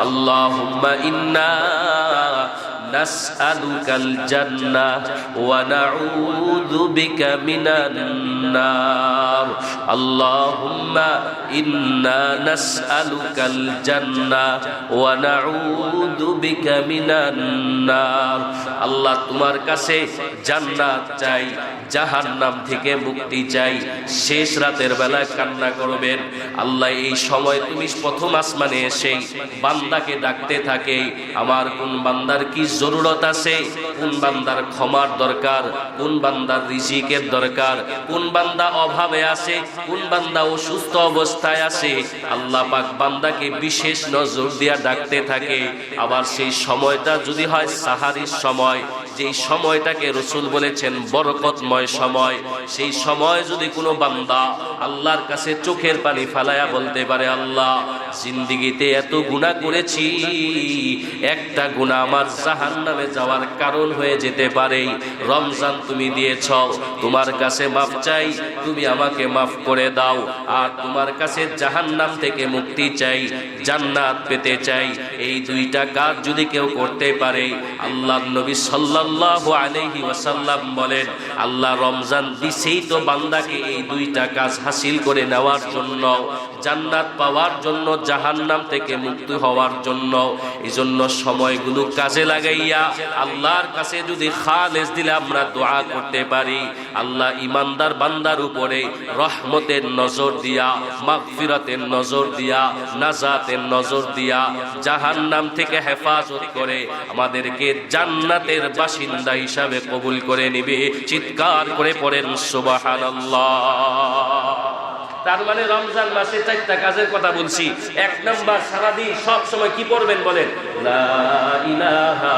আল্লাহুম্মা ইন্না নাসআলুকাল জান্নাহ ওয়া নাউযু বিকা মিনান নার। আল্লাহুম্মা ইন্না নাসআলুকাল জান্নাহ ওয়া নাউযু বিকা মিনান নার। আল্লাহ তোমার কাছে জান্নাত চাই, জাহান্নাম থেকে মুক্তি চাই। শেষ রাতের বেলায় কান্না করবেন, আল্লাহ এই সময় তুমি প্রথম আসমানে এসে বান্দাকে ডাকতে থাকে, আমার কোন বান্দার কি জরুরত আছে, কোন বান্দার ক্ষমার দরকার, কোন বান্দার রিজিকের দরকার, কোন বান্দা অভাবে আছে, কোন বান্দা অসুস্থ অবস্থায় আছে। আল্লাহ পাক বান্দাকে বিশেষ নজর দিয়া ডাকতে থাকে। আবার সেই সময়টা যদি হয় সাহারির সময়, যেই সময়টাকে রাসূল বলেছেন বরকতময় সময়, সেই সময় যদি কোনো বান্দা আল্লাহর কাছে চোখের পানি ফালায়া বলতে পারে, আল্লাহ জিন্দেগিতে এত গুনাহ করেছি, একটা গুনাহ আমার জাহান্নামে যাওয়ার কারণ হয়ে যেতে পারে, রমজান তুমি দিয়েছ, তোমার কাছে মাফ চাই, তুমি আমাকে মাফ করে দাও। আর তোমার কাছে জাহান্নাম থেকে মুক্তি চাই, জান্নাত পেতে চাই। এই দুইটা কাজ যদি কেউ করতে পারে, আল্লাহর নবী সাল্লাল্লাহু আলাইহি ওয়াসাল্লাম বলেন, আল্লাহ রমজান দিছেই তো বান্দাকে এই দুইটা কাজ হাসিল করে নেওয়ার জন্য, জান্নাত পাওয়ার জন্য, জাহান্নাম থেকে মুক্তি হওয়ার জন্য। এই জন্য সময়গুলো কাজে লাগাইয়া আল্লাহর কাছে যদি খালেস দিলে আমরা দোয়া করতে পারি, আল্লাহ ইমানদার বান্দার উপরে রহমতের নজর দিয়া, মাগফিরাতের নজর দিয়া, নাজাতের নজর দিয়া, জাহান্নাম থেকে হেফাজত করে আমাদেরকে জান্নাতের বাসিন্দা হিসাবে কবুল করে নিবে। চিৎকার করে পড়েন সুবহানাল্লাহ। তার মানে রমজান মাসে চারটা কাজের কথা বলছি। এক নাম্বার, সারাদিন সব সময় কি পড়বেন বলেন? লা ইলাহা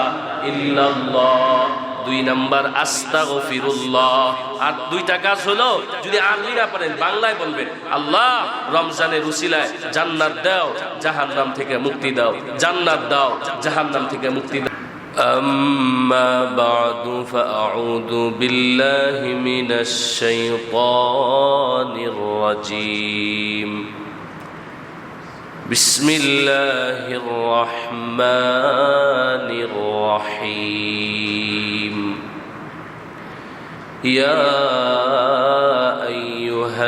ইল্লাল্লাহ। দুই নাম্বার আস্তাগফিরুল্লাহ। আর দুইটা কাজ হলো, যদি আরবি না পারেন বাংলায় বলবেন, আল্লাহ রমজানের উসিলায় জান্নাত দাও, জাহান্নাম থেকে মুক্তি দাও, জান্নাত দাও, জাহান্নাম থেকে মুক্তি দাও। أما بعد فأعوذ بالله من الشيطان الرجيم. بسم الله الرحمن الرحيم. يا أيها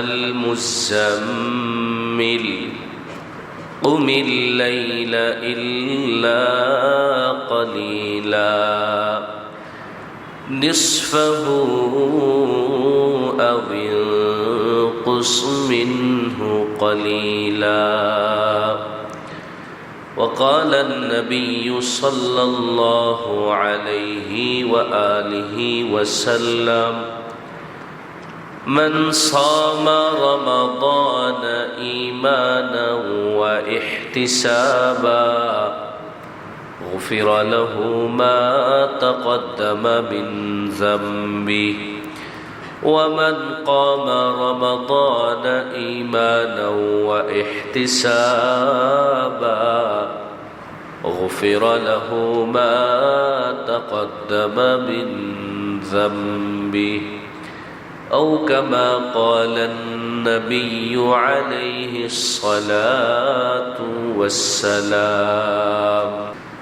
المزمل قم الليل إلا قليلا نصفه أو انقص منه قليلا. وقال النبي صلى الله عليه وآله وسلم من صام رمضان إيمانا واحتسابا غفر له ما تقدم من ذنبه ومن قام رمضان إيمانا واحتسابا غفر له ما تقدم من ذنبه أو كما قال النبي عليه الصلاة والسلام.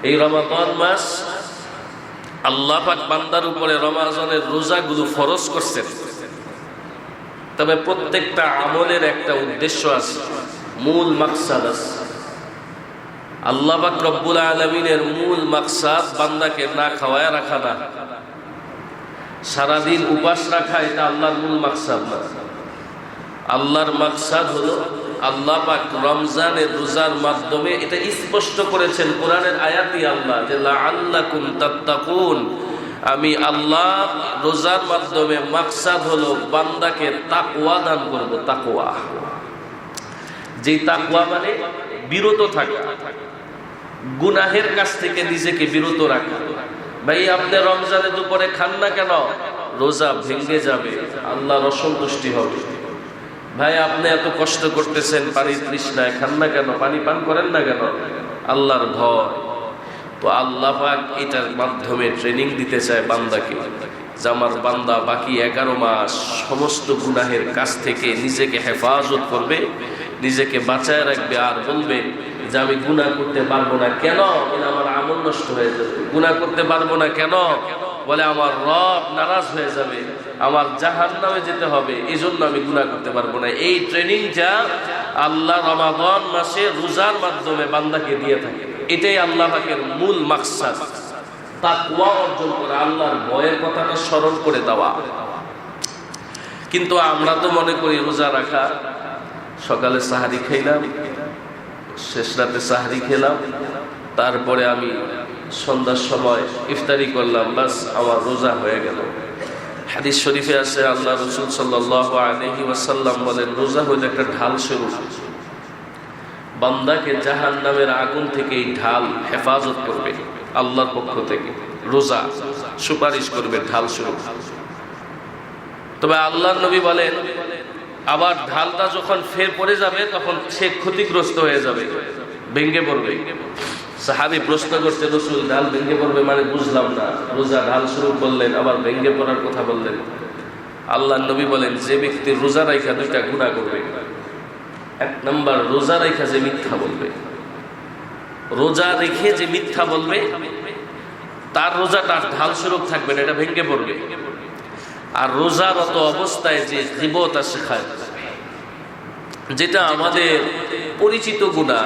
এই রমাদান মাস আল্লাহ পাক বান্দার উপরে রমজানের রোজাগুলো ফরজ করছেন। তবে প্রত্যেকটা আমলের একটা উদ্দেশ্য আছে, মূল মাকসাদ আছে। আল্লাহ পাক রব্বুল আলামিনের মূল মাকসাদ বান্দাকে না খাওয়ায় রাখা না, সারাদিন উপাস রাখা, এটা আল্লাহর মূল মাকসাদ না। আল্লাহর মাকসাদ হলো আল্লাহ পাক রমজানের রোজার মাধ্যমে এটা স্পষ্ট করেছেন কোরআনের আয়াতে আল্লাহ, যে লাআল্লাকুম তাত্তাকুন। আমি আল্লাহ রোজার মাধ্যমে মাকসাদ হলো বান্দাকে তাকওয়া দান করব। তাকওয়া, যে তাকওয়া মানে বিরত থাকা, গুনাহের কাছ থেকে নিজেকে বিরত রাখা। ভাই আপনি রমজানে দুপুরে খান না কেন? রোজা ভেঙে যাবে, আল্লাহর অসন্তুষ্টি হবে। ভাই আপনি এত কষ্ট করতেছেন, পানির তৃষ্ণায় খান না কেন? পানি পান করেন না কেন? আল্লাহর ভয়। তো আল্লাহ পাক এটার মাধ্যমে ট্রেনিং দিতে চায় বান্দাকে, যে আমার বান্দা বাকি 11 মাস সমস্ত গুনাহের কাছ থেকে নিজেকে হেফাজত করবে, নিজেকে বাঁচায় রাখবে, আর বলবে যে আমি গুনাহ করতে পারবো না কেন? বলে আমার আমল নষ্ট হয়ে যাবে। গুনাহ করতে পারবো না কেন? বলে আমার রব নারাজ হয়ে যাবে, আমার জাহান্নামে যেতে হবে, এই জন্য আমি গুনাহ করতে পারবো না। এই ট্রেনিংটা আল্লাহ রমাদান মাসে রোজার মাধ্যমে বান্দাকে দিয়ে থাকে। এটাই আল্লাহ পাকের মূল মাকসাদ, তাকওয়া অর্জন করা, আল্লাহর ভয়ের কথাটা স্মরণ করে দেওয়া। কিন্তু আমরা তো মনে করি রোজা রাখা, সকালে সাহারি খাইলাম, শেষ রাতে সাহারি খেলাম, তারপরে আমি সন্ধ্যার সময় ইফতারি করলাম, বাস আমার রোজা হয়ে গেল। হাদিস শরীফে আছে আল্লাহ রাসূল সাল্লাল্লাহু আলাইহি ওয়াসাল্লাম বলেন, রোজা হলো একটা ঢাল স্বরূপ, বান্দাকে জাহান্নামের আগুন থেকে এই ঢাল হেফাজত করবে আল্লাহর পক্ষ থেকে। রোজা সুপারিশ করবে ঢাল স্বরূপ। তবে আল্লাহর নবী বলেন, আবার ঢালটা যখন ফের পড়ে যাবে তখন সে ক্ষতিগ্রস্ত হয়ে যাবে, ভেঙে পড়বে। সাহাবী প্রশ্ন করতে, রাসূল ঢাল ভেঙে পড়বে মানে বুঝলাম না, রোজা ঢাল স্বরূপ বললেন, আবার ভেঙে পড়ার কথা বললেন। আল্লাহর নবী বলেন, যে ব্যক্তি রোজা রাখা দুইটা গুনাহ করবে। এক নাম্বার, রোজা রাখা যে মিথ্যা বলবে, রোজা রেখে যে মিথ্যা বলবে তার রোজাটা ঢাল স্বরূপ থাকবে না, এটা ভেঙে পড়বে। আর রোজারত অবস্থায় যে গীবত আর শিকায়ত, যেটা আমাদের পরিচিত গুনাহ,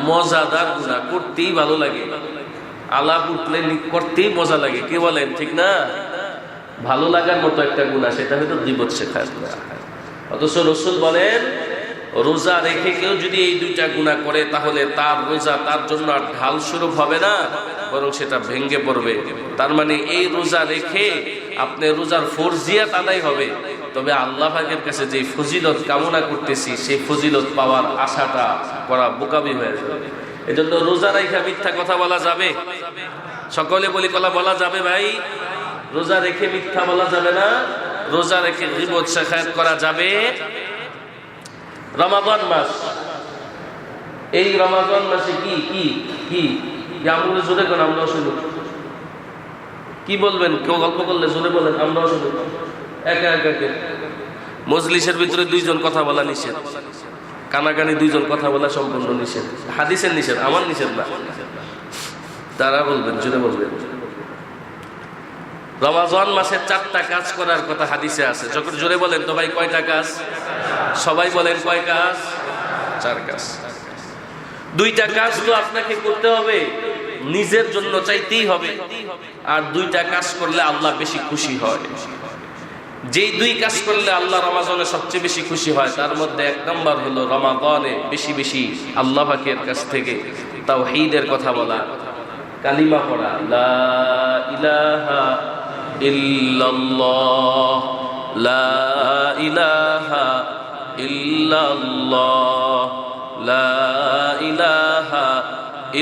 মজাদার গুনাহ, করতেই ভালো লাগে, আলাপ উঠলে করতেই মজা লাগে, কি বলেন ঠিক না? ভালো লাগার মতো একটা গুনাহ, সেটা হয়তো গীবত শিকায়ত। অথচ রাসূল বলেন, রোজা রেখে কেউ যদি এই দুইটা গুনাহ করে তাহলে তার রোজা তার জন্য আর ঢাল স্বরূপ হবে না, বরং সেটা ভেঙে পড়বে। তার মানে এই রোজা রেখে আপনি রোজার ফরজিয়াত আদায় হবে, তবে আল্লাহ পাকের কাছে যে ফজিলত কামনা করতেছি সেই ফজিলত পাওয়ার আশাটা করা বোকামি হয়ে যাবে। এজন্য রোজা রেখে মিথ্যা কথা বলা যাবে? সকলে বলি কলা বলা যাবে ভাই? রোজা রেখে মিথ্যা বলা যাবে না, রোজা রেখে গীবত শিকায়ত করা যাবে। রমাদান মাস, এই রমাদান মাসে কি কি কি আমরা জোরে করেন, আমরাও শুনি। কি বলবেন? কেউ গল্প করলে জোরে বলেন, আমরাও শুনি। একা একা মজলিসের ভিতরে দুইজন কথা বলা নিষেধ, কানাকানি দুইজন কথা বলা সম্পূর্ণ নিষেধ, হাদিসের নিষেধ, আমার নিষেধ না। তারা বলবেন, জোরে বলবেন। রমাদান মাসে 4টা কাজ করার কথা হাদিসে আছে। যখন জোরে বলেন তো ভাই, কয়টা কাজ? সবাই বলেন কয় কাজ? 4 কাজ। 2টা কাজ তো আপনাকে করতে হবে, নিজের জন্য চাইতেই হবে। আর 2টা কাজ করলে আল্লাহ বেশি খুশি হয়। যেই 2 কাজ করলে আল্লাহ রমাদানে সবচেয়ে বেশি খুশি হয়, তার মধ্যে 1 নাম্বার হলো রমাদানে বেশি বেশি আল্লাহ পাকের কাছ থেকে তাওহীদের কথা বলা, কালিমা পড়া, লা ইলাহা ইল্লাল্লাহ, লা ইলাহা ইল্লাল্লাহ, লা ইলাহা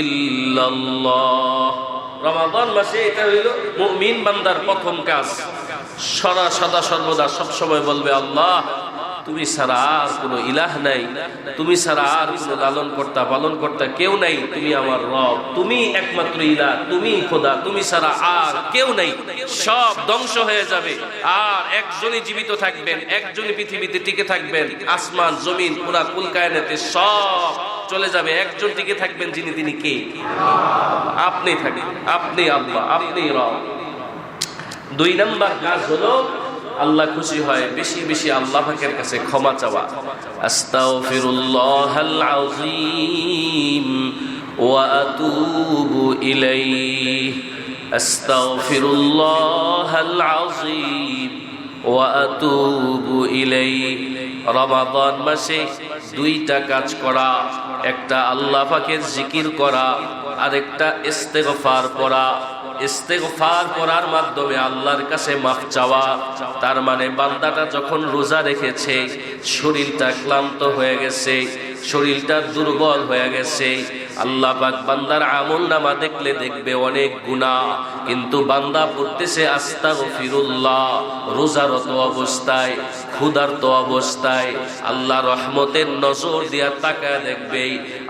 ইল্লাল্লাহ। রমাদান মাসে এটা হইল মুমিন বান্দার প্রথম কাজ। সদা সর্বদা সবসময় বলবে, আল্লাহ তুমি ছাড়া আর কোনো ইলাহ নাই, তুমি ছাড়া আর কোনো লালন কর্তা পালন কর্তা কেউ নাই, তুমি আমার রব, তুমি একমাত্র ইলাহ, তুমি খোদা, তুমি ছাড়া আর কেউ নাই। সব ধ্বংস হয়ে যাবে, আর একজনই জীবিত থাকবেন, একজনই পৃথিবীতে টিকে থাকবেন। আসমান জমিন পুরা কুল কায়নাতে সব চলে যাবে, একজন টিকে থাকবেন, যিনি তিনি কে? আপনি থাকবেন, আপনি আল্লাহ, আপনি রব। 2 নাম্বার কাজ হলো আল্লাহ খুশি হয় বেশি বেশি আল্লাহ পাকের কাছে ক্ষমা চাওয়া। আস্তাগফিরুল্লাহাল আযীম ওয়া আতুবু ইলাইহি, আস্তাগফিরুল্লাহাল আযীম ওয়া আতুবু ইলাইহি। রমাদান মাসে 2টা কাজ করা, একটা আল্লাহ পাকের জিকির করা, আর একটা ইস্তেগফার পড়া। ইস্তেগফার করার মাধ্যমে আল্লাহর কাছে মাফ চাওয়া। তার মানে বান্দাটা যখন রোজা রেখেছে, শরীরটা ক্লান্ত হয়ে গেছে, শরীরটা দুর্বল হয়ে গেছে, আল্লাহ পাক বান্দার আমলনামা দেখলে দেখবে অনেক গুনাহ, কিন্তু বান্দা পড়তেছে আস্তাগফিরুল্লাহ রোজারত অবস্থায়, ক্ষুধার্ত অবস্থায়। আল্লাহ রহমতের নজর দিয়া তাকায় দেখবে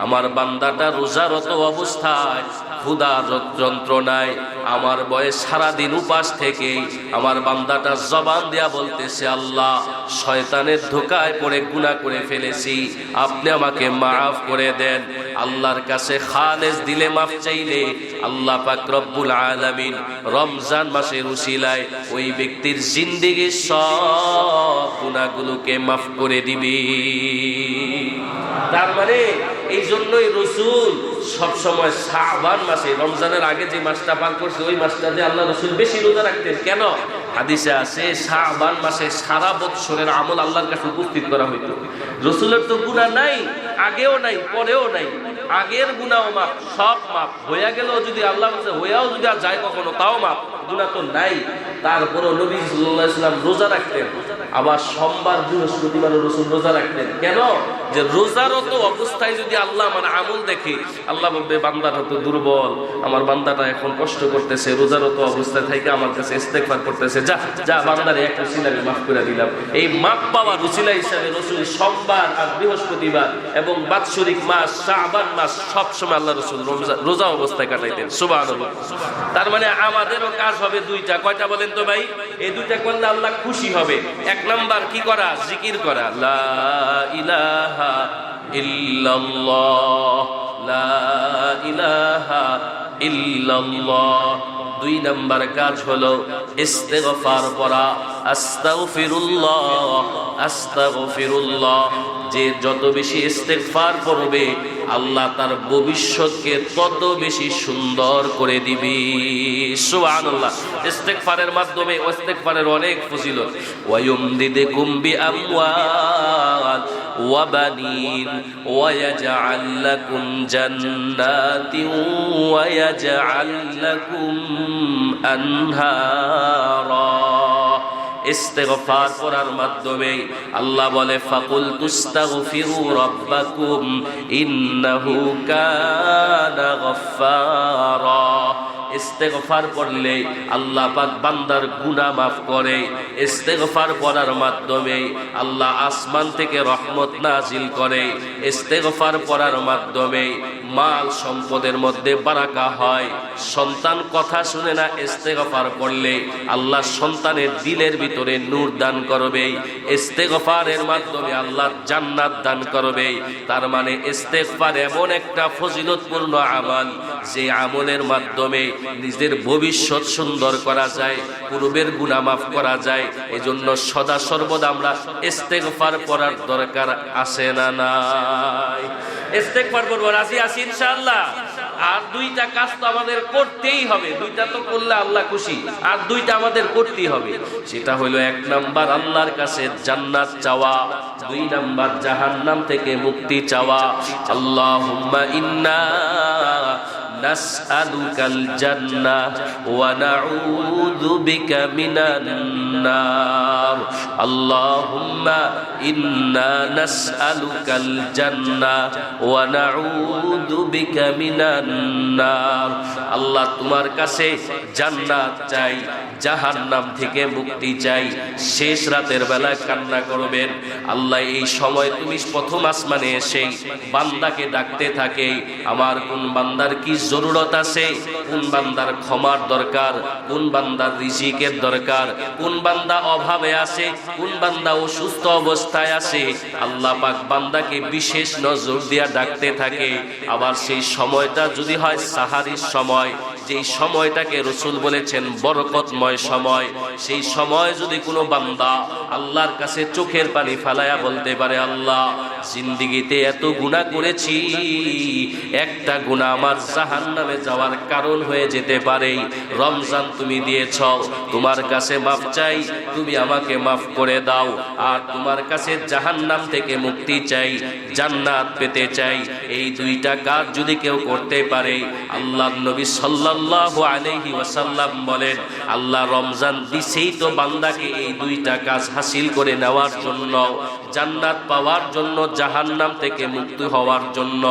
আমার বান্দাটা রোজারত অবস্থায় ক্ষুধার যন্ত্রণায় আমার বয়স সারাদিন উপাস থেকে আমার বান্দাটা জবান দিয়া বলতেছে, আল্লাহ শয়তানের ধোকায় পড়ে গুনাহ করে ফেলেছি, আপনি আমাকে মাফ করে দেন। আল্লাহর কাছে খালেস দিলে মাফ চাইলে আল্লাহ পাক রব্বুল আলামিন রমজান মাসের উসিলায় ওই ব্যক্তির জিন্দেগীর সব গুনাহগুলোকে মাফ করে দিবি। তার মানে এই জন্যই রাসূল সবসময় শাবান মাসে, রমজানের আগে যে মাসটা পার করছে ওই মাসটাতে আল্লাহ রাসূল বেশি রোজা রাখতেন। কেন? হাদিসে আছে শাবান মাসে সারা বছরের আমল আল্লাহর কাছে উপস্থিত করা হইতো। রাসূলের তো গুনাহ নাই, আগেও নাই পরেও নাই, আগের গুনাহও মাফ, সব মাফ হইয়া গেলেও যদি আল্লাহ কাছে হইয়াও যদি আর যায় কখনো তাও মাফ, গুনাহ তো নাই। তারপরও নবী সাল্লাল্লাহু আলাইহি ওয়াসাল্লাম রোজা রাখতেন, আবার সোমবার বৃহস্পতিবার রাসূল রোজা রাখতেন। কেন? যে রোজারত অবস্থায় যদি আল্লাহ আমার আমল দেখে আল্লাহ বলবে বান্দাটা তো দুর্বল, আমার বান্দাটা এখন কষ্ট করতেছে, রোজারত অবস্থায় থেকে আমার কাছে ইস্তেগফার করতেছে, যা যা বান্দারে এক উসিলায় মাফ করে দিলাম। এই মাফ পাওয়ার উসিলা হিসাবে রাসূল সোমবার আর বৃহস্পতিবার এবং বাৎসরিক মাস শাবান মাস সব সময় আল্লাহ রাসূল রোজা অবস্থায় কাটাইতেন। সুবহানাল্লাহ। তার মানে আমাদেরও কাজ হবে দুইটা। কয়টা বলেন তো ভাই? এই দুইটা করলে আল্লাহ খুশি হবে। এক নাম্বার কি করা? জিকির করা, লা ইলাহা ইল্লাল্লাহ, লা ইলাহা ইল্লাল্লাহ। দুই নাম্বার কাজ হলো ইস্তেগফার পড়া, আস্তাগফিরুল্লাহ আস্তাগফিরুল্লাহ। যে যত বেশি ইস্তেগফার করবে আল্লাহ তার ভবিষ্যৎকে তত বেশি সুন্দর করে দিবি। সুবহানাল্লাহ। ইস্তেগফারের মাধ্যমে, ইস্তেগফারের অনেক ফজিলত। ওয়ায়ুমদিদুকুম বিআমওয়াল ওয়া বানিন ওয়া ইয়াজআল লাকুম জান্নাতিন ওয়া ইয়াজআল লাকুম আনহারা। ইস্তেগফার করার মাধ্যমে আল্লাহ বলে ফাকুল তুস্তাগফিরু রাব্বাকুম ইন্নাহু কানা গফফারা। ইস্তেগফার করলে আল্লাহ পাক বান্দার গুনাহ মাফ করে। ইস্তেগফার করার মাধ্যমে আল্লাহ আসমান থেকে রহমত নাজিল করে। ইস্তেগফার করার মাধ্যমে মাল সম্পদের মধ্যে বারাকা হয়। সন্তান কথা শুনে না, ইস্তেগফার করলে আল্লাহ সন্তানের দিলের ভিতরে নূর দান করবে। ইস্তেগফারের মাধ্যমে আল্লাহ জান্নাত দান করবে। তার মানে ইস্তেগফার এমন একটা ফজিলতপূর্ণ আমল, যে আমলের মাধ্যমে নিজের ভবিষ্যৎ সুন্দর করা যায়, পূর্বের গুনাহ মাফ করা যায়। এজন্য সদা সর্বদা আমরা ইস্তেগফার করার দরকার আছে না নাই? ইস্তেগফার করব, রাজি আছি ইনশাআল্লাহ। আর দুইটা কাজ তো আমাদের করতেই হবে, দুইটা তো করলে আল্লাহ খুশি, আর দুইটা আমাদের করতেই হবে। সেটা হলো এক নাম্বার আল্লাহর কাছে জান্নাত চাওয়া, দুই নাম্বার জাহান্নাম থেকে মুক্তি চাওয়া। আল্লাহুম্মা ইন্না নাসআলুকাল জান্নাহ ওয়া নাউযু বিকা মিনান নার। আল্লাহুম্মা ইন্না নাসআলুকাল জান্নাহ ওয়া নাউযু বিকা মিনান নার। আল্লাহ তোমার কাছে জান্নাত চাই, জাহান্নাম থেকে মুক্তি চাই। শেষ রাতের বেলায় কান্না করবেন, আল্লাহ এই সময় তুমি প্রথম আসমানে এসে বান্দাকে ডাকতে থাকে, আমার কোন বান্দার কি জরুরত আছে, কোন বান্দার ক্ষমার দরকার, কোন বান্দার রিজিকের দরকার, কোন বান্দা অভাবে আছে, কোন বান্দা অসুস্থ অবস্থায় আছে। আল্লাহ পাক বান্দাকে বিশেষ নজর দিয়া ডাকতে থাকে। আবার সেই সময়টা যদি হয় সাহারির সময়, যেই সময়টাকে রাসূল বলেছেন বরকতময় সময়, সেই সময় যদি কোনো বান্দা আল্লাহর কাছে চোখের পানি ফেলায়া বলতে পারে, আল্লাহ জিন্দেগিতে এত গুনাহ করেছি, একটা গুনাহ আমার জাহান্নামে যাওয়ার কারণ হয়ে যেতে পারে, রমজান তুমি দিয়েছ, তোমার কাছে মাফ চাই, তুমি আমাকে মাফ করে দাও। আর তোমার কাছে জাহান্নাম থেকে মুক্তি চাই, জান্নাত পেতে চাই। এই দুইটা কাজ যদি কেউ করতে পারে, আল্লাহর নবী সাল্লাল্লাহু আলাইহি ওয়াসাল্লাম বলেন, আল্লাহ রমজান দিছেই তো বান্দাকে এই দুইটা কাজ হাসিল করে নেওয়ার জন্য, জান্নাত পাওয়ার জন্য, জাহান্নাম থেকে মুক্তি হওয়ার জন্য।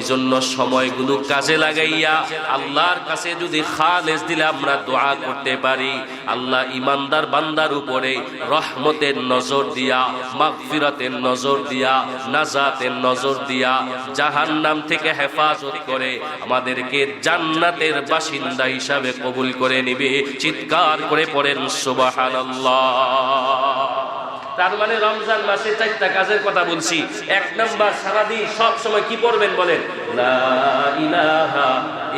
এজন্য সময়গুলো কাজে লাগাইয়া আল্লাহর কাছে যদি খালেস দিলে আমরা দোয়া করতে পারি, আল্লাহ ইমানদার বান্দার উপরে রহমতের নজর দিয়া, মাগফিরাতের নজর দিয়া, নাজাতের নজর দিয়া জাহান্নাম থেকে হেফাজত করে আমাদেরকে জান্নাতের বাসিন্দা হিসাবে কবুল করে নিবে। চিৎকার করে পড়েন সুবহানাল্লাহ। তার মানে রমজান মাসে 4টা কাজের কথা বলছি। 1 নাম্বার, সারাদিন সব সময় কি পড়বেন বলেন? লা ইলাহা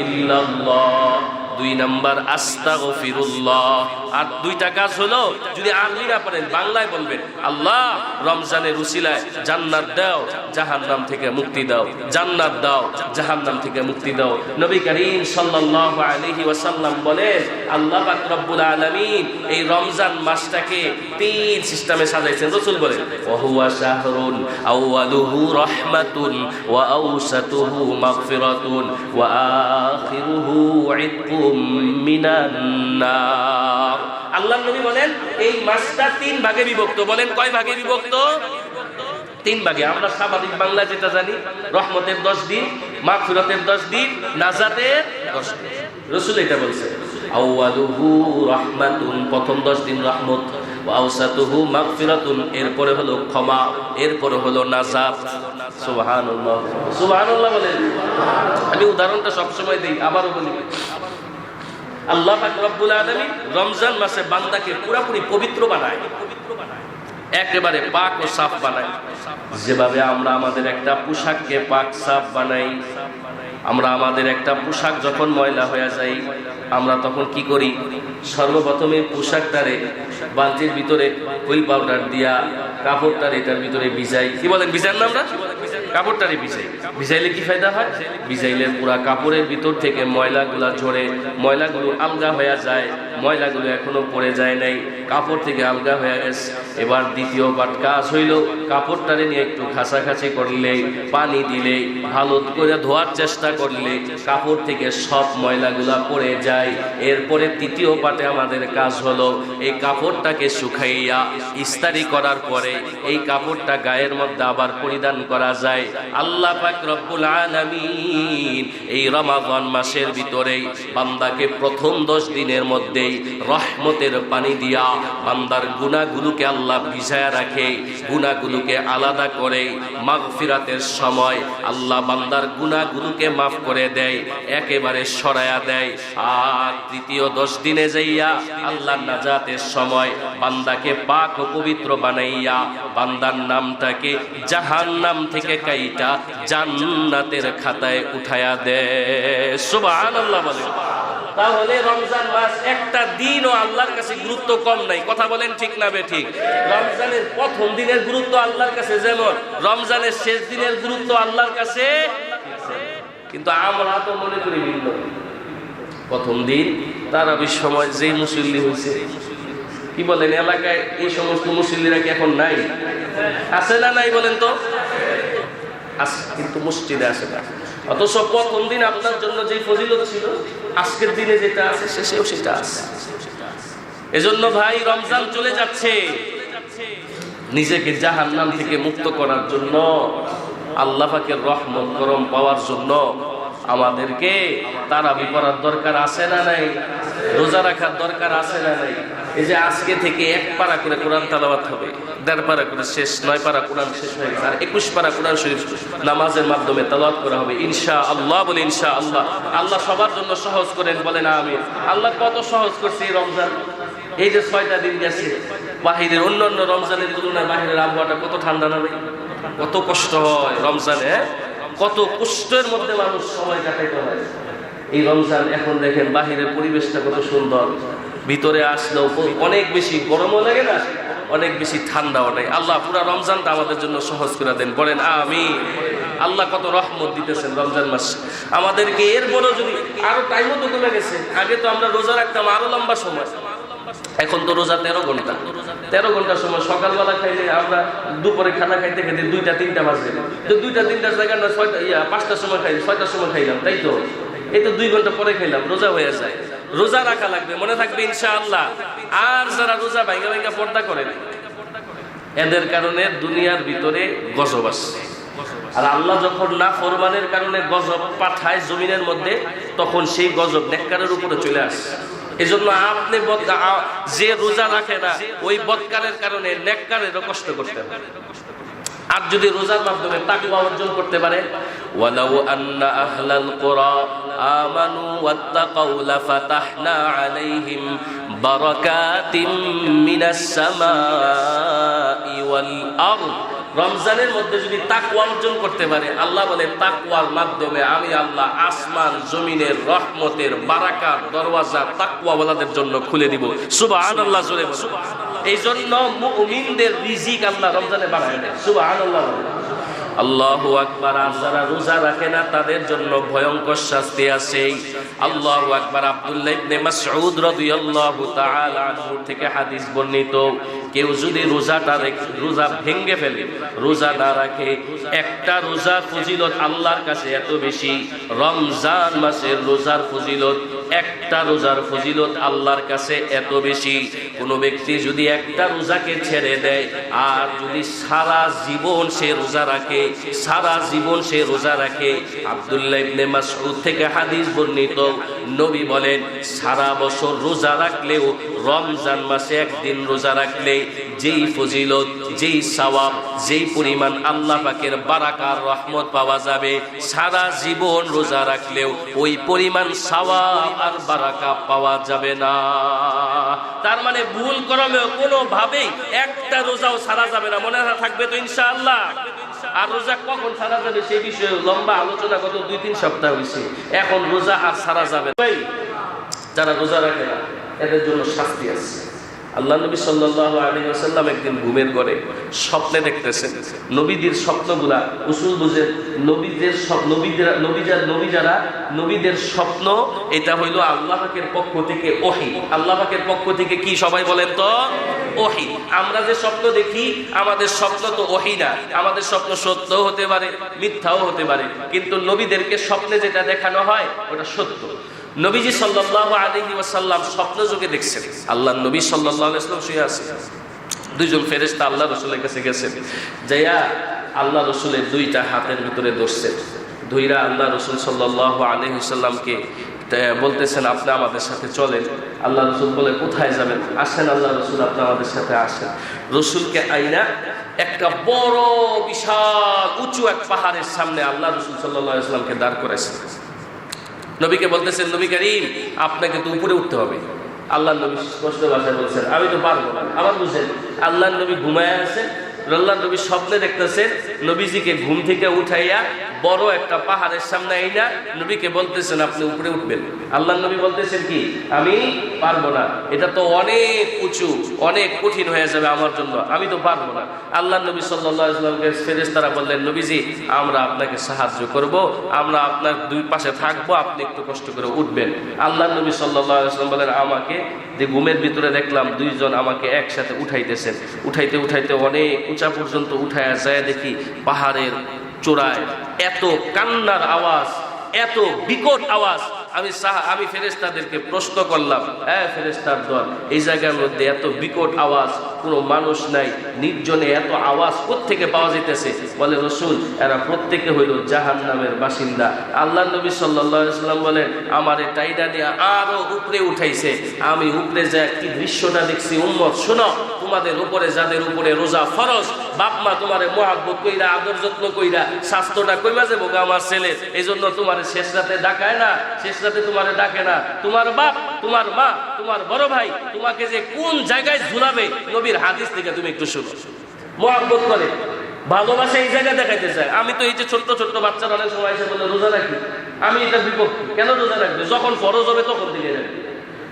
ইল্লাল্লাহ। 2 নাম্বার আস্তাগফিরুল্লাহ। আর 2টা কাজ হলো, যদি আরবি না পারেন বাংলায় বলবেন, আল্লাহ রমজানের উসিলায় জান্নাত দাও, জাহান্নাম থেকে মুক্তি দাও, জান্নাত দাও, জাহান্নাম থেকে মুক্তি দাও। নবী করিম সাল্লাল্লাহু আলাইহি ওয়াসাল্লাম বলেন, আল্লাহ পাক রব্বুল আলামিন এই রমজান মাসটাকে 3 সিস্টেমে সাজাইছেন। রাসূল বলেন, ওয়া হুয়া শাহরুন আউয়ালুহু রাহমাতুন ওয়া আওসাতুহু মাগফিরাতুন ওয়া আখিরুহু ইতকুম মিনান নার। আল্লাহর নবী বলেন এই মাসটা 3 ভাগে বিভক্ত। বলেন কয় ভাগে বিভক্ত? 3 ভাগে। আমরা স্বাভাবিক বাংলা যেটা জানি, রহমতের 10 দিন, মাগফিরাতের 10 দিন, নাজাতের 10 দিন। রাসূল এটা বলছেন, আউয়ালুহু রাহমাতুন, প্রথম 10 দিন রহমত, ওয়া আওসাতুহু মাগফিরাতুন, এরপরে হলো ক্ষমা, এরপরে হলো নাজাত। সুবহানাল্লাহ, সুবহানাল্লাহ বলেন। আমি উদাহরণটা সব সময় দেই, আবারও বলি। আল্লাহ পাক রব্বুল আলামিন রমজান মাসে বান্দাকে পুরোপুরি পবিত্র বানায়, একেবারে পাক ও সাফ বানায়। যেভাবে আমরা আমাদের একটা পোশাককে পাক সাফ বানাই, আমরা আমাদের একটা পোশাক যখন ময়লা হয়ে যায়, আমরা তখন কি করি? সর্বপ্রথমে পোশাকটারে বালতির ভিতরে হুইল পাউডার দিয়া কাপড়টারে এটার ভিতরে ভিজাই। কি বলেন, ভিজান না? আমরা কাপড়টারে ভিজাই। ভিজাইলে কি ফায়দা হয়? ভিজাইলে পুরা কাপড়ের ভিতর থেকে ময়লাগুলা ঝরে, ময়লাগুলো আলগা হয়ে যায়। ময়লাগুলো এখনো পড়ে যায় নাই, কাপড় থেকে আলগা হয়ে গেছে। এবার দ্বিতীয় পাট কাজ হইল, কাপড়টারে নিয়ে একটু ঘাসাঘাসি করলে, পানি দিলে, ভালো করে ধোয়ার চেষ্টা করলে কাপড় থেকে সব ময়লাগুলা পড়ে যায়। এরপরে তৃতীয় পাটে আমাদের কাজ হলো এই কাপড়টাকে শুকাইয়া ইস্তারি করার পরে এই কাপড়টা গায়ের মধ্যে আবার পরিধান করা যায়। আল্লাহ পাক রব্বুল আলামিন এই রমাদান মাসের ভিতরেই বান্দাকে প্রথম 10 দিনের মধ্যেই রহমতের পানি দিয়া বান্দার গুনাহগুলোকে আল্লাহ ভিজায়া রাখে, গুনাহগুলোকে আলাদা করে। মাগফিরাতের সময় আল্লাহ বান্দার গুনাহগুলোকে মাফ করে দেয়, একেবারে সরায়া দেয়। আর তৃতীয় 10 দিনে যাইয়া আল্লাহ নাজাতের সময় বান্দাকে পাক ও পবিত্র বানাইয়া বান্দার নামটাকে জাহান্নাম থেকে কাইটা জান্নাতের খাতায় উঠায়া দেয়। সুবহানাল্লাহ বলেন। তাহলে রমজান মাস একটা দিনও আল্লাহর কাছে গুরুত্ব কম নাই। কথা বলেন ঠিক না বেঠিক? রমজানের প্রথম দিনের গুরুত্ব আল্লাহর কাছে যেমন, রমজানের শেষ দিনের গুরুত্ব আল্লাহর কাছে। কিন্তু আমরা তো মনে করি ভিন্ন। প্রথম দিন তারাবির সময় যেই মুসল্লি হয়েছে, কি বলেন, এলাকায় এই সমস্ত মুসল্লিরা কি এখন নাই? আছে না নাই বলেন তো? আছে, কিন্তু মসজিদে আসে না। অথচ প্রথম দিন আপনার জন্য যে ফজিলত ছিল, আজকের দিনে যেটা আছে শেষেও সেটা আছে। এজন্য ভাই, রমজান চলে যাচ্ছে, নিজেকে জাহান্নাম থেকে মুক্ত করার জন্য, আল্লাহ পাকের রহমত করম পাওয়ার জন্য আমাদেরকে তারাবি পড়ার দরকার আছে না নাই? রোজা রাখার দরকার আছে না নাই? এই যে আজকে থেকে 1 পারা করে কোরআন তেলাওয়াত হবে, 1.5 পারা করে শেষ, 9 পারা কোরআন শেষ হয়ে গেছে, আর 21 পারা কোরআন শরীফ নামাজের মাধ্যমে তেলাওয়াত করা হবে ইনশাআল্লাহ। বলে ইনশাআল্লাহ। আল্লাহ সবার জন্য সহজ করেন, বলেন আমিন। আল্লাহ কত সহজ করছে এই রমজান। এই যে 6টা দিন গেছে, বাহিরের অন্যান্য রমজানের তুলনায় বাহিরের আবহাওয়াটা কত ঠান্ডা না ভাই? কত কষ্ট হয় রমজানে, কত কষ্টের মধ্যে মানুষ সময় কাটাইতে হয়। এই রমজান এখন দেখেন বাহিরের পরিবেশটা কত সুন্দর, ভিতরে আসলেও অনেক বেশি গরমও লাগে না, অনেক বেশি ঠান্ডাও নাই। আল্লাহ পুরা রমজানটা আমাদের জন্য সহজ করে দেন, বলেন আমিন। আল্লাহ কত রহমত দিতেছেন রমজান মাস আমাদেরকে। এর বড় যদি আরো টাইমও তো কমে গেছে, আগে তো আমরা রোজা রাখতাম আরো লম্বা সময়, এখন তো রোজা 13 ঘন্টা। 13 ঘন্টার সময় সকালবেলা খাইলে আমরা দুপুরে খানা খাইতে খাইতে 2টা-3টা বাজে, তো 2টা-3টার জায়গায় না 5টার সময় খাই, 6টার সময় খাইলাম, তাই তো? এই তো 2 ঘন্টা পরে খাইলাম, রোজা হয়ে যায়। রোজা রাখা লাগবে, মনে থাকবে ইনশাআল্লাহ। আর যারা রোজা ভাঙ্গা ভাঙ্গা পর্দা করেন, এদের কারণে দুনিয়ার ভিতরে গজব আসছে। আর আল্লাহ যখন না ফরমানের কারণে গজব পাঠায় জমিনের মধ্যে, তখন সেই গজব নেককারের উপরে চলে আসে। এজন্য আপনি যে রোজা রাখে না, ওই বদকারের কারণে নেককারেরও কষ্ট করতে পারে। আর যদি রোজার মাধ্যমে তাকওয়া অর্জন করতে পারে, ওয়ালাউ আন্না আহলাল কুরা আমানু ওয়াত্তাকাউ লাফাতাহনা আলাইহিম বারাকাতিম মিনাস সামাই ওয়াল আরদ। রমজানের মধ্যে যদি তাকওয়া অর্জন করতে পারে, আল্লাহ বলে তাকওয়ার মাধ্যমে আমি আল্লাহ আসমান জমিনের রহমতের বারাকার দরওয়াজা তাকওয়াওয়ালাদের জন্য খুলে দিব। সুবহানাল্লাহ জোরে বলুন। এই জন্য মুমিনদের রিজিক আল্লাহ রমজানে বাড়ায় দেয়। সুবহানাল্লাহ। আল্লাহু আকবার। আর যারা রোজা রাখে না তাদের জন্য ভয়ঙ্কর শাস্তি আছে। আল্লাহু আকবার। আব্দুল্লাহ ইবনে মাসউদ রাদিয়াল্লাহু তাআলা আনহু থেকে হাদিস বর্ণিত, কেউ যদি রোজা ভেঙে ফেলে, রোজা না রাখে, একটা রোজার ফজিলত আল্লাহর কাছে এত বেশি, রমজান মাসের রোজার ফজিলত, একটা রোজার ফজিলত আল্লাহর কাছে এত বেশি। কোনো ব্যক্তি যদি একটা রোজাকে ছেড়ে দেয় আর যদি সারা জীবন সে রোজা রাখে, সারা জীবন সে রোজা রাখে, আব্দুল্লাহ ইবনে মাসউদ থেকে হাদিস বর্ণিত, নবী বলেন সারা বছর রোজা রাখলেও রমজান মাসে একদিন রোজা রাখলে যেই ফজিলত, যেই সওয়াব, যেই পরিমাণ আল্লাহ পাকের বারাকার রহমত পাওয়া যাবে, সারা জীবন রোজা রাখলেও ওই পরিমাণ সওয়াব আর বারাকা পাওয়া যাবে না। তার মানে ভুল করলেও কোনোভাবেই একটা রোজাও ছাড়া যাবে না। মনে থাকবে তো ইনশাআল্লাহ? আর রোজা কখন ছাড়া যাবে সেই বিষয়ে লম্বা আলোচনা গত 2-3 সপ্তাহ হয়েছে। এখন রোজা আর ছাড়া যাবে না। যারা রোজা রাখে না এদের জন্য শাস্তি আছে। আল্লাহ নবী সাল্লাল্লাহু আলাইহি ওয়াসাল্লাম একদিন ঘুমের ঘরে স্বপ্নে দেখতেছেন। নবীদের স্বপ্নগুলা উসুল বুঝেন। নবীদের স্বপ্ন এটা হইল আল্লাহ পাকের পক্ষ থেকে ওহী। আল্লাহ পাকের পক্ষ থেকে কি সবাই বলেন তো? ওহী। আমরা যে স্বপ্ন দেখি আমাদের স্বপ্ন তো ওহী না। আমাদের স্বপ্ন সত্য হতে পারে, মিথ্যাও হতে পারে, কিন্তু নবীদেরকে স্বপ্নে যেটা দেখানো হয় ওটা সত্য। নবীজি সাল্লাল্লাহু আলাইহি ওয়াসাল্লাম স্বপ্ন যোগে দেখছেন আল্লাহর নবী সাল্লাল্লাহু আলাইহি ওয়াসাল্লাম শুয়ে আছে। দুইজন ফেরেশতা আল্লাহ রাসূলের কাছে গেছেন, যাইয়া আল্লাহ রাসূলের দুইটা হাতের ভিতরে ধরছেন। ধইরা আল্লাহ রাসূল সাল্লাল্লাহু আলাইহি ওয়াসাল্লামকে বলতেছেন আপনি আমাদের সাথে চলেন। আল্লাহ রাসূল বলে কোথায় যাবেন? আসেন আল্লাহ রাসূল, আপনি আমাদের সাথে আসেন। রাসূলকে আইনা একটা বড় বিশাল উঁচু এক পাহাড়ের সামনে আল্লাহ রাসূল সাল্লাল্লাহু আলাইহি ওয়াসাল্লামকে দাঁড় করাইছেন। নবীকে বলতেছেন নবী করিম আপনাকে তো উপরে উঠতে হবে। আল্লাহ নবী স্পষ্ট ভাষায় বলছেন আমি তো পারবো না। আবার বুঝেন, আল্লাহ নবী ঘুমায় আছেন, আল্লাহ নবী স্বপ্নে দেখতেছেন নবীজিকে ঘুম থেকে উঠাইয়া বড় একটা পাহাড়ের সামনে আইনা নবীকে বলতেছেন আপনি উপরে উঠবেন। আল্লাহ নবী বলতেছেন কি আমি পারবো না, এটা তো অনেক উঁচু, অনেক কঠিন হয়ে যাবে আমার জন্য, আমি তো পারবো না। আল্লাহ নবী সাল্লাল্লাহু আলাইহি ওয়াসাল্লামকে ফেরেশতারা বললেন নবীজি আমরা আপনাকে সাহায্য করব, আমরা আপনার দুই পাশে থাকবো, আপনি একটু কষ্ট করে উঠবেন। আল্লাহ নবী সাল্লাল্লাহু আলাইহি ওয়াসাল্লাম বলেন আমাকে যে ঘুমের ভিতরে দেখলাম দুইজন আমাকে একসাথে উঠাইতেছেন, উঠাইতে উঠাইতে অনেক উঁচা পর্যন্ত উঠায়া যায় দেখি পাহাড়ের চূড়ায় এত কান্নার আওয়াজ, এত বিকট আওয়াজ। আমি ফেরেশতাদেরকে প্রশ্ন করলাম, হ্যাঁ ফেরেশতার দল, এই জায়গার মধ্যে এত বিকট আওয়াজ, কোনো মানুষ নাই, নির্জনে এত আওয়াজ কোত্থেকে পাওয়া যাইতেছে? বলে রাসূল এরা প্রত্যেকে হইল জাহান্নামের বাসিন্দা। আল্লাহ নবী সাল্লাল্লাহু আলাইহি ওয়াসাল্লাম বলেন আমারে টাইডা নিয়ে আরো উপরে উঠাইছে। আমি উপরে যায় কি দৃশ্যটা দেখছি, উম্মত শোনো, তোমাদের উপরে যাদের উপরে রোজা ফরজ, বাপ মা তোমারে মহব্বত কইরা আদর যত্ন কইরা স্বাস্থ্যটা কইমা যাবো আমার ছেলে, এই জন্য তোমার শেষ রাতে ডাকায় না, শেষ রাতে তোমারে ডাকে না। তোমার বাপ, তোমার মা, তোমার বড় ভাই তোমাকে যে কোন জায়গায় ঝুলাবে নবীর হাদিস থেকে তুমি একটু শুনো। মহব্বত করে, ভালোবাসা এই জায়গায় দেখাইতে চায়। আমি তো এই যে ছোট্ট ছোট্ট বাচ্চারা অনেক সময় এসে বলে রোজা রাখি, আমি এটা বিপক্ষে। কেন রোজা রাখবে? যখন ফরজ হবে তখন দিকে যাবে।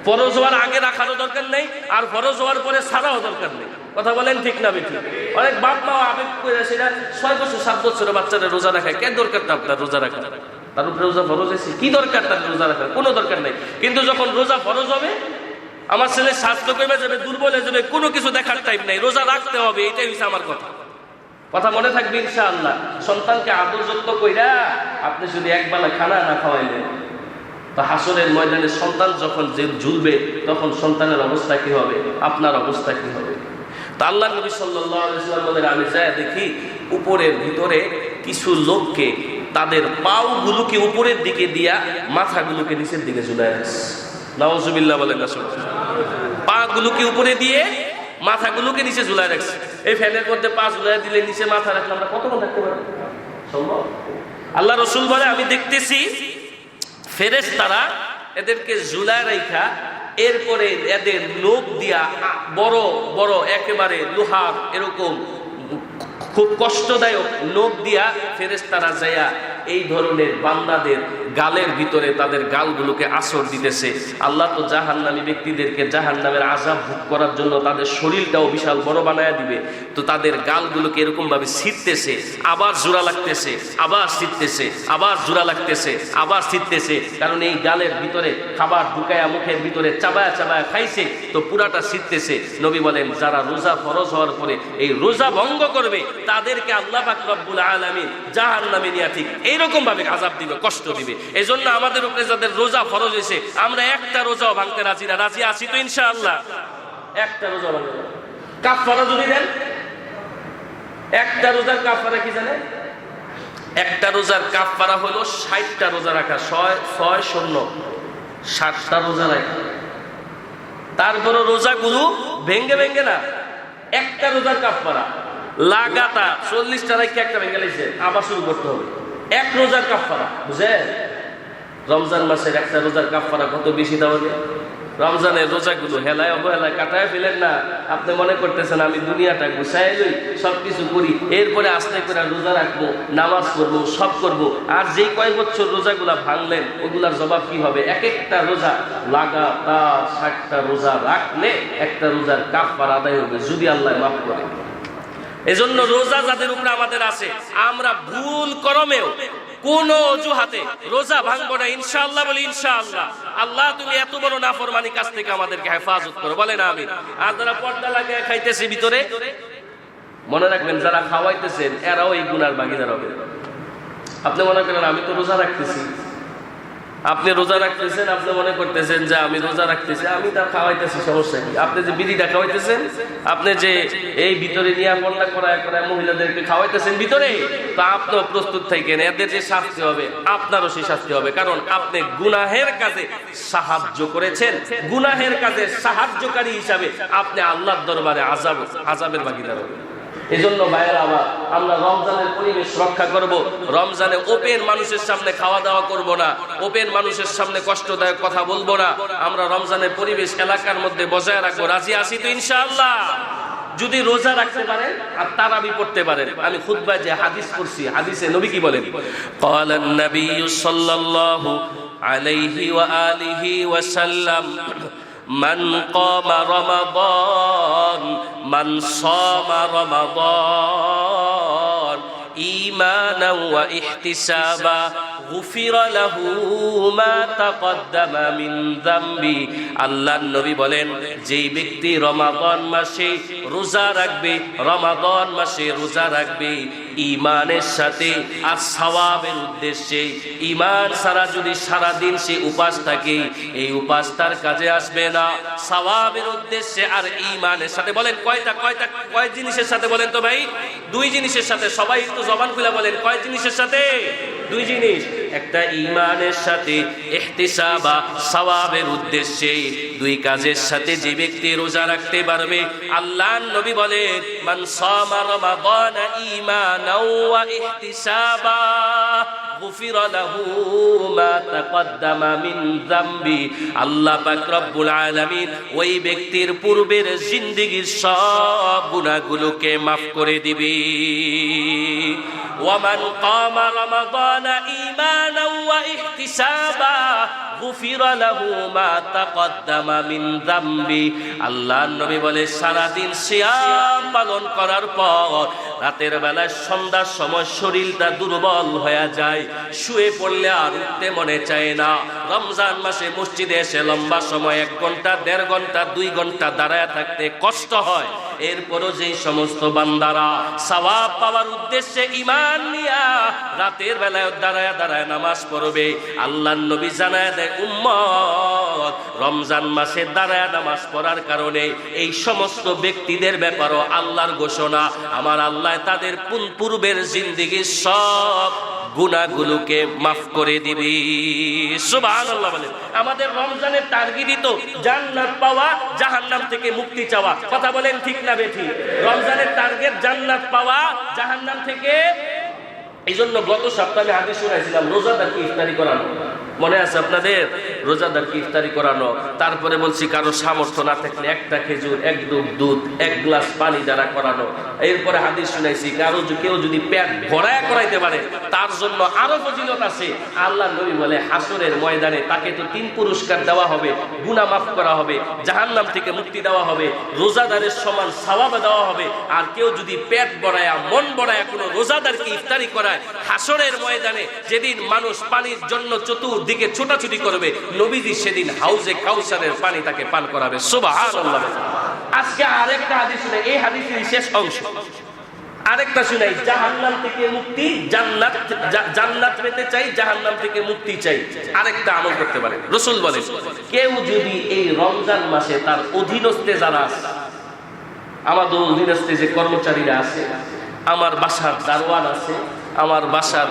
ফরজ হওয়ার আগে রাখারও দরকার নেই, আর ফরজ হওয়ার পরে ছাড়াও দরকার নেই। কথা বলেন ঠিক না বেঠিক? অনেক বাপ মা আবেগ করে সেটা 6 বছর 7 বছরের বাচ্চারা রোজা রাখায়। কেন দরকারটা আপনার রোজা রাখা? তার উপরে রোজা ফরজ আছে, কি দরকার তার রোজা রাখার? কোনো দরকার নেই। কিন্তু যখন রোজা ফরজ হবে, আমার ছেলে স্বাস্থ্য কমে যাবে, দুর্বল হয়ে যাবে, কোনো কিছু দেখার টাইম নেই, রোজা রাখতে হবে, এটাই হচ্ছে আমার কথা। কথা মনে থাকবে ইনশাআল্লাহ। সন্তানকে আদর যত্ন কইরা আপনি যদি একবেলা খানা না খাওয়াইলেন, তো হাসরের ময়দানে সন্তান যখন যে ঝুলবে তখন সন্তানের অবস্থা কি হবে, আপনার অবস্থা কি হবে? তো আল্লাহ নবী সাল্লাল্লাহু আলাইহি ওয়াসাল্লাম বলেন, আমি যাই দেখি উপরের ভিতরে কিছু লোককে তাদের পাওগুলোকে উপরের দিকে দিয়া মাথাগুলোকে নিচের দিকে ঝুলায় রাখছে। নাউজুবিল্লাহ বলেন না, পাগুলোকে উপরে দিয়ে মাথাগুলোকে নিচে ঝুলায় রাখছে। এই ফ্যানের মধ্যে পা ঝুলায় দিলে নিচে মাথা রাখলে আমরা কতক্ষণ থাকতে পারবো? সম্ভব? আল্লাহ রাসূল বলে, আমি দেখতেছি ফেরেশতারা এদেরকে ঝুলায় রাখা, এরপরে এদের নখ দিয়া বড় বড় একেবারে লোহার এরকম খুব কষ্টদায়ক নখ দিয়া ফেরেশতারা যায়া এই ধরনের বান্দাদের গালের ভিতরে তাদের গালগুলোকে আছর দিতেছে। আল্লাহ তো জাহান্নামী ব্যক্তিদেরকে জাহান্নামের আযাব ভোগ করার জন্য তাদের শরীরটাও বিশাল বড় বানায়া দিবে। তো তাদের গালগুলোকে এরকম ভাবে ছিঁড়তেছে, আবার জোড়া লাগতেছে, আবার ছিঁড়তেছে, আবার জোড়া লাগতেছে, আবার ছিঁড়তেছে। কারণ এই গালের ভিতরে খাবার ঢুকায়া মুখের ভিতরে চাবায়া চাবায়া খাইছে, তো পুরাটা ছিঁড়তেছে। নবী বলেন, যারা রোজা ফরজ হওয়ার পরে এই রোজা ভঙ্গ করবে তাদেরকে আল্লাহ পাক রব্বুল আলামিন জাহান্নামে নিয়ে ঠিক এইরকম ভাবে আযাব দিবে, কষ্ট দিবে। এই জন্য আমাদের উপরে যাদের রোজা ফরজ হয়েছে, আমরা একটা রোজাও ভাঙতে রাজি না। রাজি আছি তো ইনশাআল্লাহ? একটা রোজা ভাঙতে না। কাফারা যদি দেন, একটা রোজার কাফারা কি জানেন? একটা রোজার কাফারা হলো 60টা রোজা রাখা। 60টা রোজা রাখা। তারপরে রোজাগুলো ভেঙ্গে ভেঙ্গে না, একটা রোজার কাফারা লাগাতার 40টা রাখে একটা ভেঙ্গে লাইছে, আবার শুরু করতে হবে। এক রোজার কাফারা, বুঝেন? রমজান মাসের একটা রোজার কাফারা কত বেশি তাহলে? রমজানের রোজাগুলো হেলায় অবহেলায় কাটায় ফেলেন না। আপনি মনে করতেছেন আমি দুনিয়াটা গুছাই লই, সবকিছু করি, এরপরে আস্তে করে রোজা রাখবো, নামাজ পড়বো, সব করবো। আর যেই কয়েক বছর রোজাগুলা ভাঙলেন, ওগুলার জবাব কি হবে? এক একটা রোজা লাগাতার 60টা রোজা রাখলে একটা রোজার কাফারা আদায় হবে, যদি আল্লাহ মাফ করে। এজন্য রোজা যাদের উপরে আমাদের আছে, আমরা ভুল করমেও কোন অজুহাতে রোজা ভাঙবো না, ইনশাআল্লাহ বলি ইনশাআল্লাহ। আল্লাহ তুমি এত বড় নাফরমানি কাছ থেকে আমাদেরকে হেফাজত করো, বলেন আমিন। আর যারা পর্দা লাগিয়ে খাইতেছে ভিতরে, মনে রাখবেন যারা খাওয়াইতেছেন এরাও এই গুনার ভাগীদার হবে। আপনি মনে করেন আমি তো রোজা রাখতেছি, আপনি রোজা রাখতেছেন, আপনি মনে করতেছেন যে আমি রোজা রাখতেছি, আমি তা খাওয়াইতেছি, সমস্যা কি? আপনি যে বিড়িটা খাওয়াইতেছেন, আপনি যে এই ভিতরে নিয়ে পর্দা করায় করায় মহিলাদেরকে খাওয়াইতেছেন ভিতরে, তা আপনিও প্রস্তুত থাকেন, এদের যে শাস্তি হবে আপনারও সেই শাস্তি হবে। কারণ আপনি গুনাহের কাজে সাহায্য করেছেন, গুনাহের কাজে সাহায্যকারী হিসাবে আপনি আল্লাহর দরবারে আযাবের ভাগীদার হবেন। এই জন্য ভাইয়েরা আমার, আমরা রমজানের পরিবেশ রক্ষা করব। রমজানে ওপেন মানুষের সামনে খাওয়া দাওয়া করব না, ওপেন মানুষের সামনে কষ্টদায়ক কথা বলবো না। আমরা রমজানের পরিবেশ এলাকার মধ্যে বজায় রাখবো। রাজি আছি তো ইনশাআল্লাহ? যদি রোজা রাখতে পারেন আর তারাবি পড়তে পারেন। আমি খুতবায় যে হাদিস পড়ছি, হাদিসে নবী কি বলেন? ক্বালান নাবিয়্যু সাল্লাল্লাহু আলাইহি ওয়া আলিহি ওয়া সাল্লাম, মান কামা রমাদান, মান সামা রমাদান ঈমানান ওয়া ইহতিসাবা গুফিরা লাহু মা তাকদ্দামা মিন যামবি। আল্লাহর নবী বলেন, যেই ব্যক্তি রমাদান মাসে রোজা রাখবে, রমাদান মাসে রোজা রাখবে ঈমানের সাথে আর সওয়াবের উদ্দেশ্যে, ঈমান ছাড়া যদি সারা দিন সে উপাস থাকে, এই উপাস তার কাজে আসবে না। সওয়াবের উদ্দেশ্যে আর ঈমানের সাথে, বলেন কয় জিনিসের সাথে বলেন তো ভাই? দুই জিনিসের সাথে। সবাই একটু জবান খুলে বলেন, কয় জিনিসের সাথে? দুই জিনিস। একটা ঈমানের সাথে, ইহতিসাবা সওয়াবের উদ্দেশ্যে, দুই কাজের সাথে যে ব্যক্তি রোজা রাখতে পারবে, আল্লাহর নবী বলেন, মান সামা রমাদান ঈমানাও ওয়া ইহতিসাবা গুফিরা লাহু মা তাকদ্দামা মিন যামবি। আল্লাহ পাক রব্বুল আলামিন ওই ব্যক্তির পূর্বের জিন্দেগীর সব গুনাহগুলোকে মাফ করে দিবে। ওয়ামান কামা রমাদান ঈমানাও ওয়া ইহতিসাবা গুফিরা লাহু মা তাকদ্দামা মিন যামবি। আল্লাহর নবী বলে, সারা দিন সিয়াম পালন করার পর রাতের বেলায় সন্ধ্যার সময় শরীরটা দুর্বল হয়ে যায়, শুয়ে পড়লে আর উঠতে মনে চায় না। রমজান মাসে মসজিদে এসে লম্বা সময় 1 ঘন্টা 1.5 ঘন্টা 2 ঘন্টা দাঁড়ায় থাকতে কষ্ট হয়। এরপরও যেই সমস্ত বান্দারা সওয়াব পাওয়ার উদ্দেশ্যে ঈমান নিয়া রাতের বেলায় দাঁড়ায় দাঁড়ায় নামাজ পড়বে, আল্লাহর নবী জানায় দেয়, উম্মত বরকত। রমজান মাসে দাঁড়ায় নামাজ পড়ার কারণে এই সমস্ত ব্যক্তিদের ব্যাপারও আল্লাহর ঘোষণা, আমার আল্লাহ তাদের পূর্বের জিন্দেগির সব গুনাহগুলোকে মাফ করে দিবি। সুবহানাল্লাহ বলেন। আমাদের রমজানের টার্গেটই তো জান্নাত পাওয়া, জাহান্নাম থেকে মুক্তি চাওয়া। কথা বলেন ঠিক না বেঠিক? রমজানের টার্গেট জান্নাত পাওয়া, জাহান্নাম থেকে। এই জন্য গত সপ্তাহে হাদিস শুনাইছিলাম রোজাদারকে ইফতারি করানো, মনে আছে আপনাদের? রোজাদারকে ইফতারি করানো। তারপরে বলছি কারো সামর্থ্য না থাকলে একটা খেজুর, এক ডুব দুধ, এক গ্লাস পানি দ্বারা করানো। এরপরে হাদিস শুনাইছি কেউ যদি পেট ভরায়া করাইতে পারে তার জন্য আরো ফজিলত আছে। আল্লাহ নবী বলে হাসরের ময়দানে তাকে তো 3 পুরস্কার দেওয়া হবে, গুনাহ মাফ করা হবে, জাহান্নাম থেকে মুক্তি দেওয়া হবে, রোজাদারের সমান সওয়াব দেওয়া হবে। আর কেউ যদি পেট ভরায়া মন ভরায়া কোনো রোজাদারকে ইফতারি করায়, হাসরের ময়দানে যেদিন মানুষ পানির জন্য চতুর্দিকে ছোটাছুটি করবে, নবীজি সেদিন হাউজে কাউসারের পানি তাকে পান করাবে। সুবহানাল্লাহ। আজকে আরেকটা হাদিস শুনে, এই হাদিসের শেষ অংশ আরেকটা শুনাই। জাহান্নাম থেকে মুক্তি, জান্নাত পেতে চাই, জাহান্নাম থেকে মুক্তি চাই, আরেকটা আমল করতে পারে। রাসূল বলেন কেউ যদি এই রমজান মাসে তার অধীনস্থে যারা আছে, আমাদের অধীনস্থে যে কর্মচারীরা আছে, আমার বাসার দারোয়ান আছে, আমার বাসার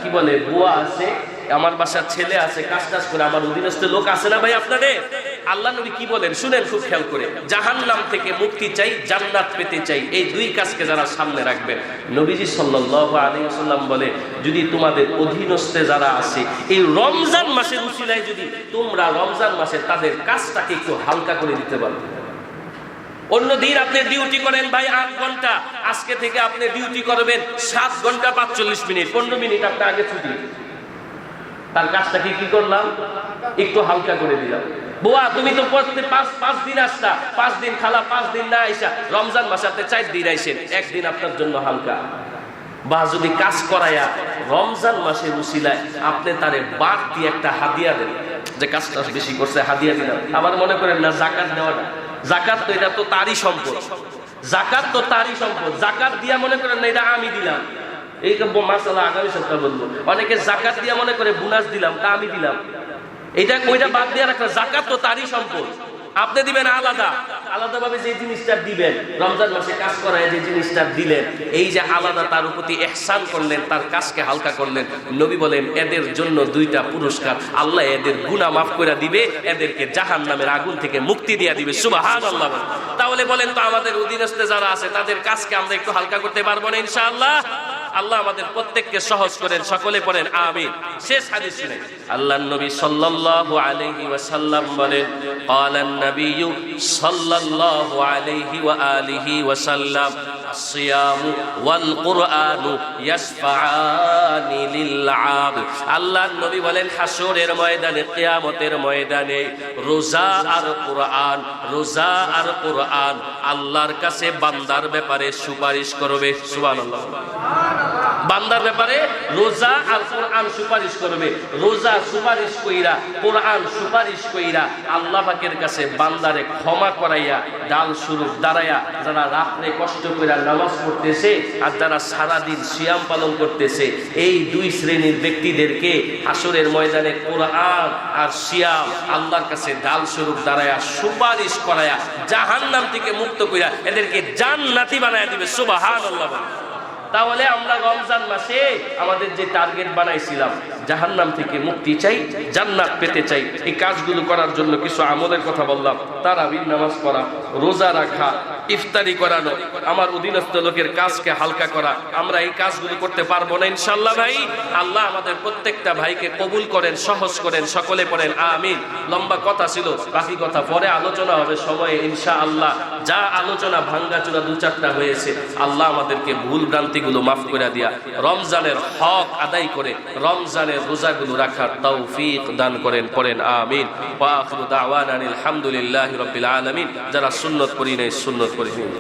কি বলে বুয়া আছে, আমার বাসার ছেলে আছে, কাজ টাজ করে আমার অধীনস্থ লোক আছে না ভাই আপনাদের? আল্লাহ নবী কি বলেন শুনেন খুব খেয়াল করে। জাহান্নাম থেকে মুক্তি চাই, জান্নাত পেতে চাই, এই দুই কাজকে যারা সামনে রাখবে, নবীজি সাল্লাল্লাহু আলাইহি ওয়াসাল্লাম বলে যদি তোমাদের অধীনস্থে যারা আছে এই রমজান মাসের উসিলায় যদি তোমরা রমজান মাসে তাদের কাজটাকে একটু হালকা করে দিতে পারো। অন্যদিন আপনি ডিউটি করেন ভাই 8 ঘন্টা, আজকে থেকে আপনি ডিউটি করবেন 7 ঘন্টা 45 মিনিট, 15 মিনিট আপনি আগে ছুটি। তার কাজটাকে কি করলাম? একটু হালকা করে দিলাম। বুয়া তুমি তো পাঁচ দিন আসতা, 5 দিন খালা 5 দিন না আইসা, রমজান মাসে আপনি 4 দিন আইসেন, একদিন আপনার জন্য হালকা। বা যদি কাজ করায়া রমজান মাসের উসিলায় আপনি তারে বাড়তি একটা হাদিয়া দেন, যে কাজটা বেশি করছে হাদিয়া দিলাম। আবার মনে করেন না যাকাত দেওয়াটা, যাকাত তো এটা তো তারই সম্পদ, যাকাত তো তারই সম্পদ। যাকাত দিয়া মনে করেন না এটা আমি দিলাম, এই মাসালা আগামী সপ্তাহ বলবো। অনেকে যাকাত দিয়া মনে করে বোনাস দিলাম, তা আমি দিলাম, এটা ওইটা বাদ দিয়ে রাখা। যাকাত তো তারই সম্পদ, আপনি দিবেন আলাদাভাবে যে জিনিসটা দিবেন, রমজান মাসে কাজ করায় যে জিনিসটা দিলেন, এই যে আলাদা তার প্রতি ইহসান করলেন, তার কাজকে হালকা করলেন। নবী বলেন এদের জন্য 2টা পুরস্কার, আল্লাহ এদের গুনাহ মাফ করে দিবে, এদেরকে জাহান্নামের আগুন থেকে মুক্তি দিয়ে দিবে। সুবহানাল্লাহ। তাহলে বলেন তো আমাদের অধীনস্থে যারা আছে তাদের কাজকে আমরা একটু হালকা করতে পারবো না ইনশাআল্লাহ? আল্লাহ আমাদের প্রত্যেককে সহজ করেন, সকলে পড়েন আমিন। শেষ হাদিস শুনেন। আল্লাহর নবী সাল্লাল্লাহু আলাইহি ওয়াসাল্লাম বলেন ক্বালান নবিয়্যু সাল্লাল্লাহু আলাইহি ওয়া আলিহি ওয়াসাল্লাম আসসিয়ামু ওয়াল কুরআনু ইয়াশফাআনি লিল আবদ। আল্লাহর নবী বলেন হাসরের ময়দানে, কিয়ামতের ময়দানে রোজা আর কুরআন, রোজা আর কুরআন আল্লাহর কাছে বান্দার ব্যাপারে সুপারিশ করবে। সুবহানাল্লাহ। বান্দার ব্যাপারে রোজা আর কোরআন সুপারিশ করবে। রোজা সুপারিশ কইরা, কোরআন সুপারিশ কইরা আল্লাহ পাকের কাছে বান্দারে ক্ষমা করাইয়া ডাল স্বরূপ দাঁড়াইয়া যারা রাত্রে কষ্ট কইরা নামাজ পড়তেছে আর যারা সারাদিন সিয়াম পালন করতেছে, এই 2 শ্রেণীর ব্যক্তিদেরকে হাসরের ময়দানে কোরআন আর সিয়াম আল্লাহর কাছে ডাল স্বরূপ দাঁড়াইয়া সুপারিশ করাইয়া জাহান্নাম থেকে মুক্ত কইরা এদেরকে জান্নাতি বানাইয়া দিবে। সুবহানাল্লাহ। তাহলে আমরা রমজান মাসে আমাদের যে টার্গেট বানাইছিলাম, জাহান্নাম থেকে মুক্তি চাই, জান্নাত পেতে চাই, এই কাজগুলো করার জন্য কিছু আমলের কথা বললাম। তারাবির নামাজ পড়া, রোজা রাখা, ইফতারি করানো, আমার অধীনস্থ লোকের কাজকে হালকা করা, আমরা এই কাজগুলো করতে পারবো না ইনশাআল্লাহ ভাই? আল্লাহ আমাদের প্রত্যেকটা ভাইকে কবুল করেন, সহজ করেন, সকলে পড়েন আমিন। লম্বা কথা ছিল, বাকি কথা পরে আলোচনা হবে সময়ে ইনশাআল্লাহ। যা আলোচনা ভাঙ্গাচোরা 2-4টা হয়েছে, আল্লাহ আমাদেরকে ভুল ভ্রান্তিগুলো মাফ করে দিয়া রমজানের হক আদায় করে রমজানের রোজাগুলো রাখার তৌফিক দান করেন, পড়েন আমিন। ওয়া আখিরু দাওয়ানা আলহামদুলিল্লাহি রাব্বিল আলামিন। যারা সুন্নত করি নাই সুন্নত করে নিন।